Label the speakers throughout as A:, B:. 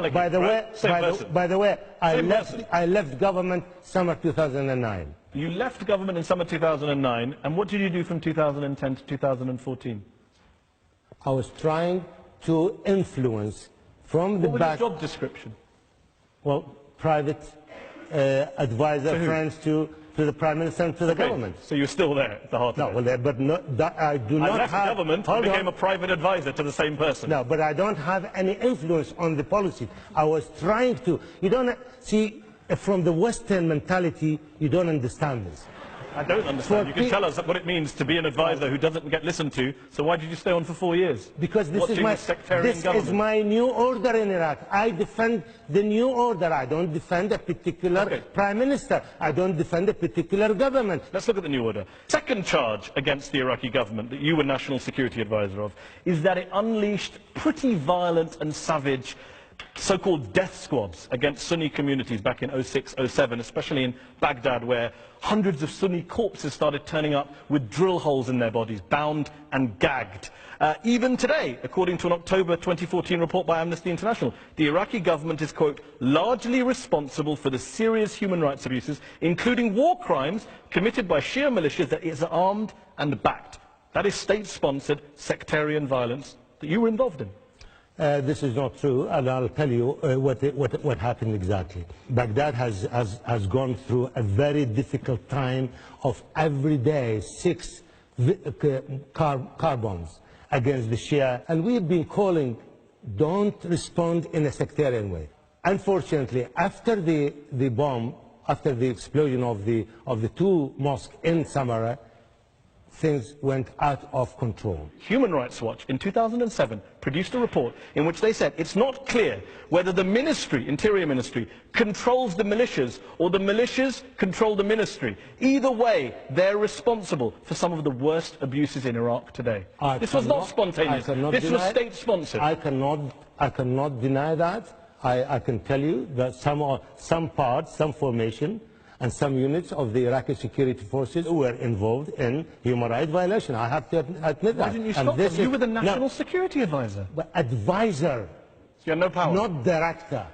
A: Maliki.
B: By the way, I left government summer 2009.
A: You left government in summer 2009, and what did you do from 2010 to 2014?
B: I was trying to influence from the back...
A: What was your job description?
B: Well, private advisor, friends to the Prime Minister and to the government.
A: So you're still there at the heart of it?
B: No, well, but no, I do not have...
A: I left government and became a private advisor to the same person.
B: No, but I don't have any influence on the policy. I was trying to... You don't... See, from the Western mentality, you don't understand this.
A: I don't understand. You can tell us what it means to be an advisor who doesn't get listened to, so why did you stay on for 4 years?
B: Because this is my new order in Iraq. I defend the new order. I don't defend a particular prime minister. I don't defend a particular government.
A: Let's look at the new order. Second charge against the Iraqi government that you were national security advisor of is that it unleashed pretty violent and savage so-called death squads against Sunni communities back in 06-07, especially in Baghdad, where hundreds of Sunni corpses started turning up with drill holes in their bodies, bound and gagged. Even today, according to an October 2014 report by Amnesty International, the Iraqi government is, quote, largely responsible for the serious human rights abuses, including war crimes committed by Shia militias that it is armed and backed. That is state-sponsored sectarian violence that you were involved in.
B: This is not true, and I'll tell you what happened exactly. Baghdad has gone through a very difficult time of every day 6 car bombs against the Shia, and we've been calling, don't respond in a sectarian way. Unfortunately, after the bomb, after the explosion of the 2 mosques in Samarra, things went out of control.
A: Human Rights Watch in 2007 produced a report in which they said it's not clear whether the ministry, Interior Ministry, controls the militias or the militias control the ministry. Either way, they're responsible for some of the worst abuses in Iraq today. This was not spontaneous. This was state-sponsored.
B: I cannot deny that. I can tell you that some parts, some formation, and some units of the Iraqi security forces were involved in human rights violation. I have to admit that.
A: Why didn't you stop them? You were the national security advisor.
B: But advisor.
A: So you had no power?
B: Not director.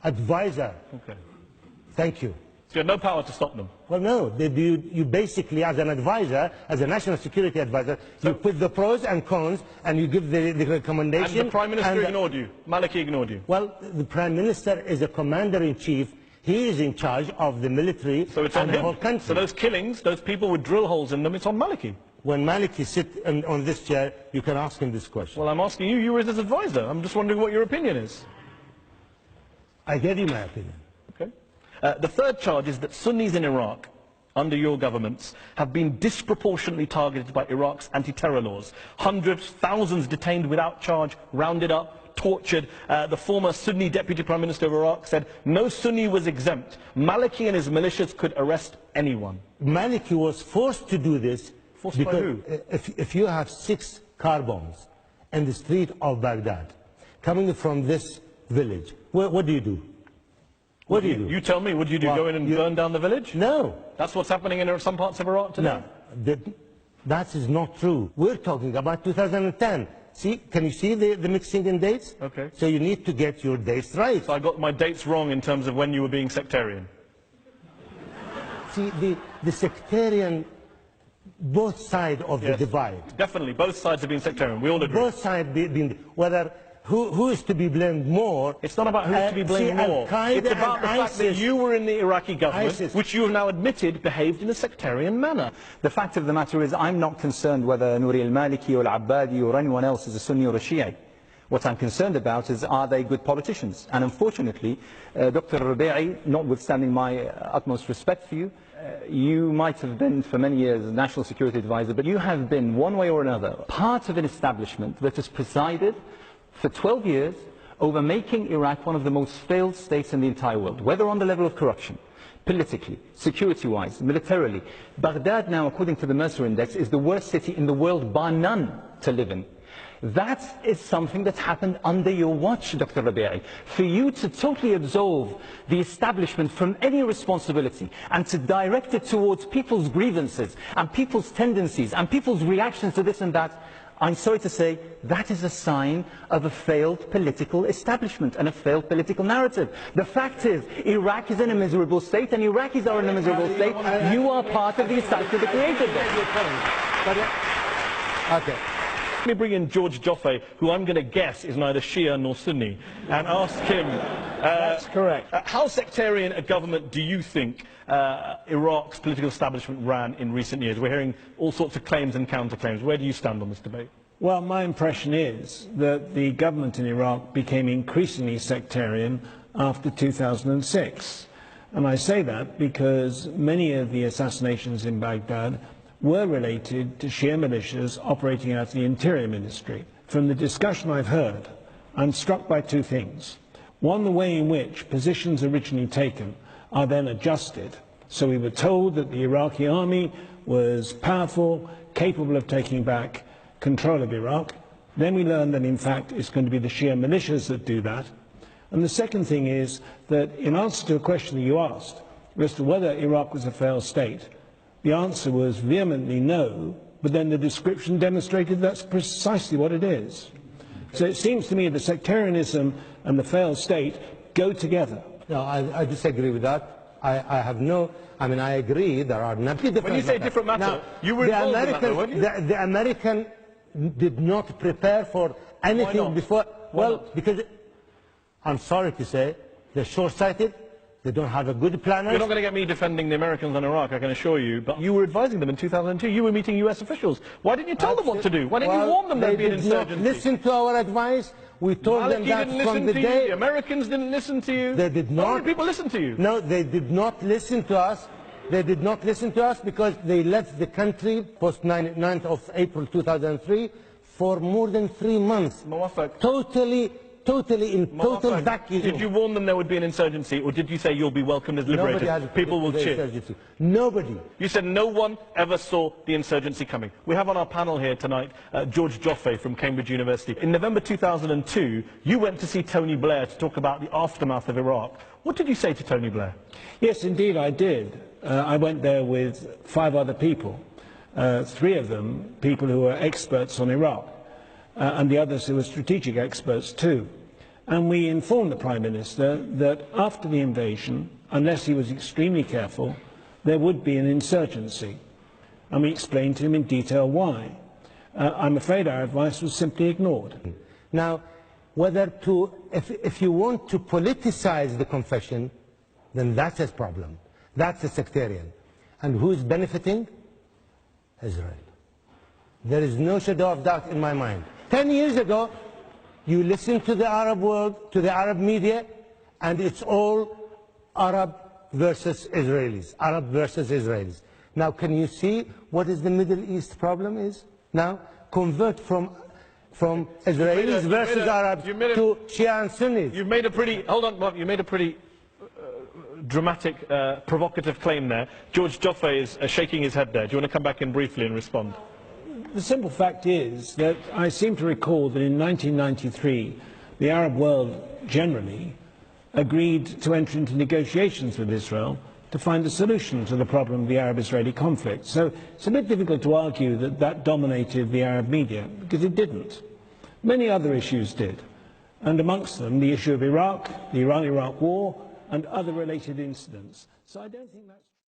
B: Advisor.
A: Okay.
B: Thank you.
A: So you had no power to stop them?
B: Well, no. You basically, as an advisor, as a national security advisor, you put the pros and cons, and you give the recommendation.
A: And the Prime Minister ignored you? Maliki ignored you?
B: Well, the Prime Minister is a commander-in-chief. He is in charge of the military and the whole country.
A: So those killings, those people with drill holes in them, it's on Maliki.
B: When Maliki sits on this chair, you can ask him this question.
A: Well, I'm asking you, you were his advisor. I'm just wondering what your opinion is.
B: I gave you my opinion.
A: Okay. The third charge is that Sunnis in Iraq, under your governments, have been disproportionately targeted by Iraq's anti-terror laws. Hundreds, thousands detained without charge, rounded up, tortured. The former Sunni Deputy Prime Minister of Iraq said no Sunni was exempt. Maliki and his militias could arrest anyone.
B: Maliki was forced to do this.
A: Forced by who?
B: If you have 6 car bombs in the street of Baghdad, coming from this village, what do you do? What do you do?
A: You tell me, what do you do? Go in and burn down the village?
B: No.
A: That's what's happening in some parts of Iraq today?
B: No. That is not true. We're talking about 2010. See, can you see the mixing in dates?
A: Okay.
B: So you need to get your dates right.
A: So I got my dates wrong in terms of when you were being sectarian.
B: See, the sectarian, both sides of the divide.
A: Definitely, both sides have been sectarian. We all agree.
B: Both sides being, whether who is to be blamed more.
A: It's not about who's to be blamed more. It's about the fact that you were in the Iraqi government, which you have now admitted behaved in a sectarian manner.
C: The fact of the matter is, I'm not concerned whether Nouri al-Maliki or al-Abbadi or anyone else is a Sunni or a Shia. What I'm concerned about is, are they good politicians? And unfortunately, Dr. Rabi'i, notwithstanding my utmost respect for you, you might have been for many years national security advisor, but you have been, one way or another, part of an establishment that has presided for 12 years over making Iraq one of the most failed states in the entire world, whether on the level of corruption, politically, security-wise, militarily. Baghdad now, according to the Mercer Index, is the worst city in the world, bar none, to live in. That is something that's happened under your watch, Dr. Rabi'i. For you to totally absolve the establishment from any responsibility and to direct it towards people's grievances and people's tendencies and people's reactions to this and that, I'm sorry to say, that is a sign of a failed political establishment and a failed political narrative. The fact is, Iraq is in a miserable state, and Iraqis are in a miserable state. You are part of the establishment that created this.
B: Okay.
A: Let me bring in George Joffe, who I'm going to guess is neither Shia nor Sunni, and ask him...
D: That's correct.
A: How sectarian a government do you think Iraq's political establishment ran in recent years? We're hearing all sorts of claims and counterclaims. Where do you stand on this debate?
D: Well, my impression is that the government in Iraq became increasingly sectarian after 2006. And I say that because many of the assassinations in Baghdad were related to Shia militias operating out of the Interior Ministry. From the discussion I've heard, I'm struck by two things. One, the way in which positions originally taken are then adjusted. So we were told that the Iraqi army was powerful, capable of taking back control of Iraq. Then we learned that in fact it's going to be the Shia militias that do that. And the second thing is that in answer to a question that you asked as to whether Iraq was a failed state, the answer was vehemently no, but then the description demonstrated that's precisely what it is. So it seems to me that sectarianism and the failed state go together.
B: No, I disagree with that. I agree there are different.
A: When you say different matter, now, you were involved in that, though, weren't you?
B: The American did not prepare for anything before. Well, because I'm sorry to say, they're short-sighted. They don't have a good plan.
A: You're not going to get me defending the Americans on Iraq, I can assure you, but you were advising them in 2002. You were meeting US officials. Why didn't you tell them what to do? Why didn't you warn them there'd be an insurgency?
B: They did not listen to our advice. We told them that from the day...
A: The Americans didn't listen to you.
B: They did not.
A: How many people listened to you?
B: No, they did not listen to us. They did not listen to us because they left the country post 9th of April 2003 for more than 3 months.
A: موفق.
B: Totally in total vacuum.
A: Did you warn them there would be an insurgency, or did you say you'll be welcomed as liberators? People will cheer.
B: Insurgency. Nobody.
A: You said no one ever saw the insurgency coming. We have on our panel here tonight George Joffe from Cambridge University. In November 2002, you went to see Tony Blair to talk about the aftermath of Iraq. What did you say to Tony Blair?
D: Yes, indeed, I did. I went there with 5 other people, 3 of them people who were experts on Iraq. And the others who were strategic experts too. And we informed the Prime Minister that after the invasion, unless he was extremely careful, there would be an insurgency. And we explained to him in detail why. I'm afraid our advice was simply ignored.
B: Now, if you want to politicize the confession, then that's a problem. That's a sectarian. And who's benefiting? Israel. There is no shadow of doubt in my mind. 10 years ago, you listened to the Arab world, to the Arab media, and it's all Arab versus Israelis, Arab versus Israelis. Now, can you see what is the Middle East problem is? Now, convert from Israelis versus Arabs to Shia and Sunnis.
A: You've made a pretty, hold on, Mark, you made a pretty dramatic, provocative claim there. George Joffe is shaking his head there. Do you want to come back in briefly and respond?
D: The simple fact is that I seem to recall that in 1993, the Arab world generally agreed to enter into negotiations with Israel to find a solution to the problem of the Arab-Israeli conflict. So it's a bit difficult to argue that that dominated the Arab media, because it didn't. Many other issues did, and amongst them the issue of Iraq, the Iran-Iraq war, and other related incidents. So I don't think that's